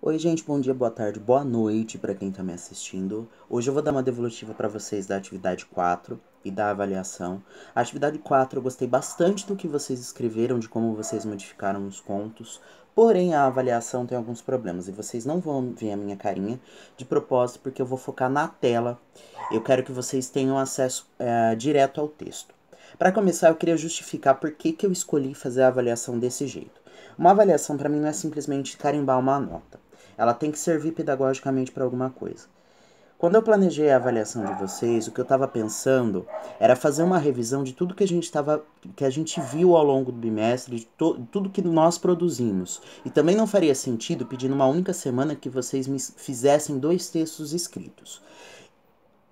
Oi, gente, bom dia, boa tarde, boa noite para quem está me assistindo. Hoje eu vou dar uma devolutiva para vocês da atividade 4 e da avaliação. A atividade 4 eu gostei bastante do que vocês escreveram, de como vocês modificaram os contos, porém a avaliação tem alguns problemas e vocês não vão ver a minha carinha de propósito porque eu vou focar na tela. Eu quero que vocês tenham acesso direto ao texto. Para começar, eu queria justificar por que eu escolhi fazer a avaliação desse jeito. Uma avaliação para mim não é simplesmente carimbar uma nota. Ela tem que servir pedagogicamente para alguma coisa. Quando eu planejei a avaliação de vocês, o que eu estava pensando era fazer uma revisão de tudo que a gente viu ao longo do bimestre, de tudo que nós produzimos. E também não faria sentido pedir numa única semana que vocês me fizessem 2 textos escritos.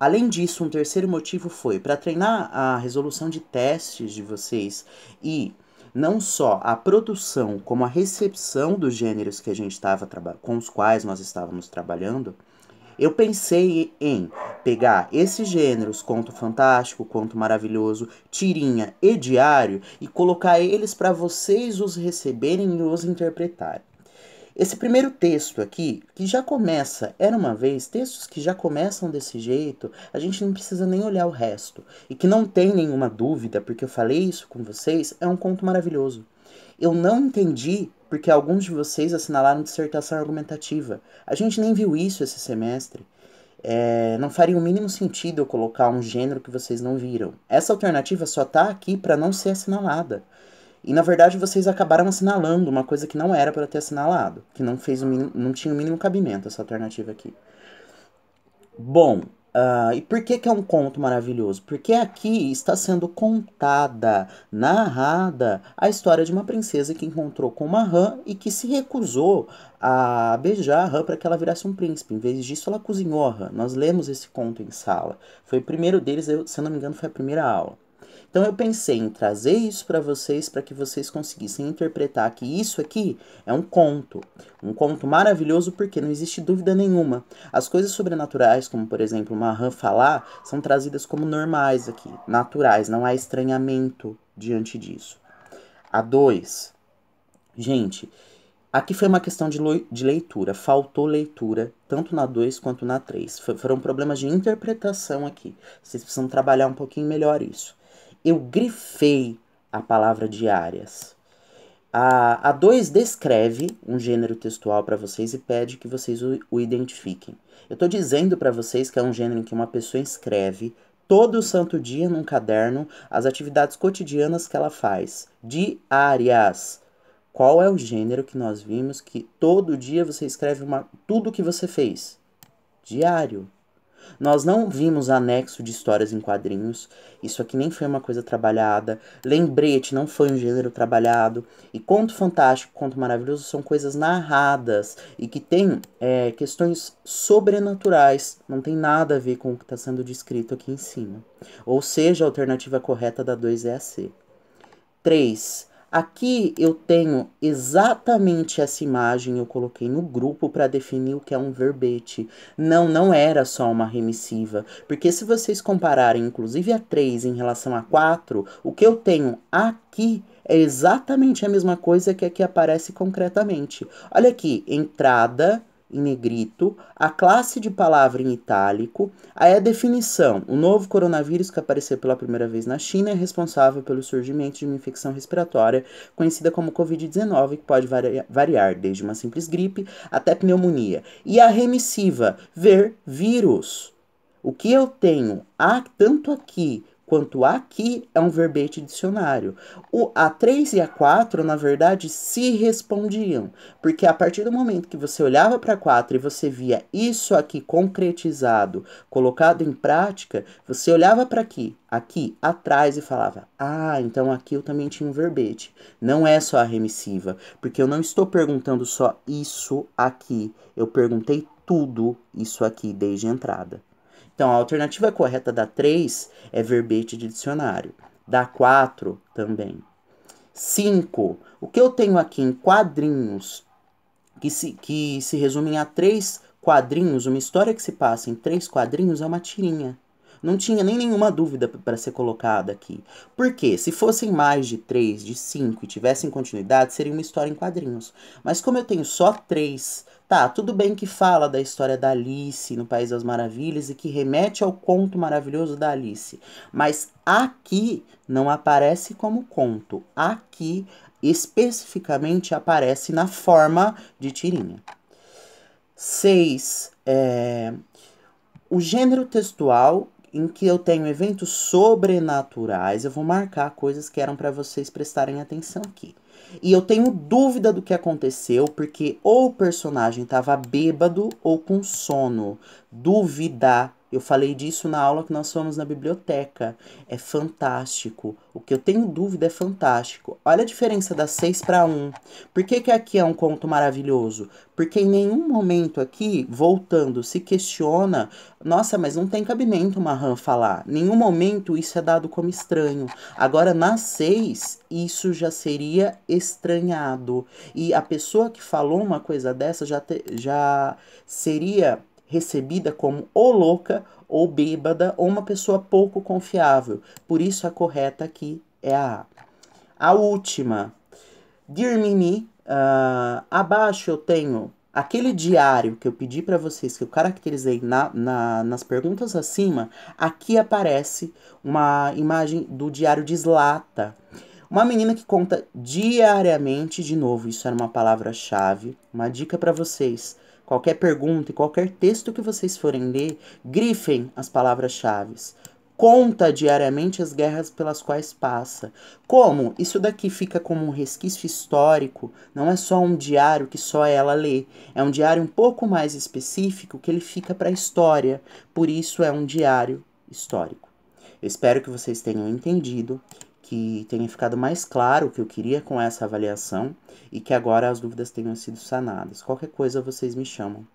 Além disso, um terceiro motivo foi para treinar a resolução de testes de vocês e não só a produção, como a recepção dos gêneros que a gente estava com os quais nós estávamos trabalhando. Eu pensei em pegar esses gêneros, conto fantástico, conto maravilhoso, tirinha e diário, e colocar eles para vocês os receberem e os interpretarem. Esse primeiro texto aqui, que já começa, era uma vez, textos que já começam desse jeito, a gente não precisa nem olhar o resto. E que não tem nenhuma dúvida, porque eu falei isso com vocês, é um conto maravilhoso. Eu não entendi porque alguns de vocês assinalaram dissertação argumentativa. A gente nem viu isso esse semestre. Não faria o mínimo sentido eu colocar um gênero que vocês não viram. Essa alternativa só está aqui para não ser assinalada. E na verdade vocês acabaram assinalando uma coisa que não era para ter assinalado, que não tinha o mínimo cabimento essa alternativa aqui. Bom, e por que é um conto maravilhoso? Porque aqui está sendo contada, narrada, a história de uma princesa que encontrou com uma rã e que se recusou a beijar a rã para que ela virasse um príncipe. Em vez disso, ela cozinhou a rã. Nós lemos esse conto em sala. Foi o primeiro deles, se eu não me engano, foi a primeira aula. Então eu pensei em trazer isso para que vocês conseguissem interpretar que isso aqui é um conto maravilhoso porque não existe dúvida nenhuma. As coisas sobrenaturais, como por exemplo uma rã falar, são trazidas como normais aqui, naturais, não há estranhamento diante disso. A 2, gente, aqui foi uma questão de leitura, faltou leitura, tanto na 2 quanto na 3. Foram problemas de interpretação aqui. Vocês precisam trabalhar um pouquinho melhor isso. Eu grifei a palavra diárias. A 2 descreve um gênero textual para vocês e pede que vocês o identifiquem. Eu estou dizendo para vocês que é um gênero em que uma pessoa escreve todo santo dia num caderno as atividades cotidianas que ela faz. Diárias. Qual é o gênero que nós vimos que todo dia você escreve tudo o que você fez? Diário. Nós não vimos anexo de histórias em quadrinhos. Isso aqui nem foi uma coisa trabalhada. Lembrete não foi um gênero trabalhado. E conto fantástico, conto maravilhoso são coisas narradas e que tem questões sobrenaturais. Não tem nada a ver com o que está sendo descrito aqui em cima. Ou seja, a alternativa correta da 2 é a C. 3. Aqui eu tenho exatamente essa imagem, eu coloquei no grupo para definir o que é um verbete. Não era só uma remissiva, porque se vocês compararem inclusive a 3 em relação a 4, o que eu tenho aqui é exatamente a mesma coisa que aqui aparece concretamente. Olha aqui, entrada em negrito, a classe de palavra em itálico, aí a definição. O novo coronavírus que apareceu pela primeira vez na China é responsável pelo surgimento de uma infecção respiratória conhecida como Covid-19, que pode variar desde uma simples gripe até pneumonia. E a remissiva, ver vírus. O que eu tenho tanto aqui quanto aqui é um verbete dicionário. O A3 e A4, na verdade, se respondiam, porque a partir do momento que você olhava para 4 e você via isso aqui concretizado, colocado em prática, você olhava para aqui atrás e falava: ah, então aqui eu também tinha um verbete. Não é só a remissiva, porque eu não estou perguntando só isso aqui, eu perguntei tudo isso aqui desde a entrada. Então, a alternativa correta da 3 é verbete de dicionário. Da 4 também. 5. O que eu tenho aqui em quadrinhos, que se resumem a 3 quadrinhos, uma história que se passa em 3 quadrinhos é uma tirinha. Não tinha nem nenhuma dúvida para ser colocada aqui. Por quê? Se fossem mais de 3, de 5 e tivessem continuidade, seria uma história em quadrinhos. Mas como eu tenho só 3 Tá, tudo bem que fala da história da Alice no País das Maravilhas e que remete ao conto maravilhoso da Alice, mas aqui não aparece como conto. Aqui especificamente aparece na forma de tirinha. 6. O gênero textual em que eu tenho eventos sobrenaturais, eu vou marcar coisas que eram para vocês prestarem atenção aqui. E eu tenho dúvida do que aconteceu, porque ou o personagem estava bêbado ou com sono. Dúvida. Eu falei disso na aula que nós fomos na biblioteca. É fantástico. O que eu tenho dúvida é fantástico. Olha a diferença das 6 para 1. Por que que aqui é um conto maravilhoso? Porque em nenhum momento aqui, voltando, se questiona, nossa, mas não tem cabimento uma rã falar. Em nenhum momento isso é dado como estranho. Agora, nas 6, isso já seria estranhado. E a pessoa que falou uma coisa dessa já seria recebida como ou louca, ou bêbada, ou uma pessoa pouco confiável. Por isso a correta aqui é a A. A última, Dear Mimi, abaixo eu tenho aquele diário que eu pedi para vocês, que eu caracterizei nas perguntas acima. Aqui aparece uma imagem do diário de Zlata. Uma menina que conta diariamente, de novo, isso era uma palavra-chave. Uma dica para vocês. Qualquer pergunta e qualquer texto que vocês forem ler, grifem as palavras-chave. Conta diariamente as guerras pelas quais passa. Como? Isso daqui fica como um resquício histórico, não é só um diário que só ela lê. É um diário um pouco mais específico que ele fica para a história. Por isso é um diário histórico. Eu espero que vocês tenham entendido, que tenha ficado mais claro o que eu queria com essa avaliação e que agora as dúvidas tenham sido sanadas. Qualquer coisa vocês me chamam.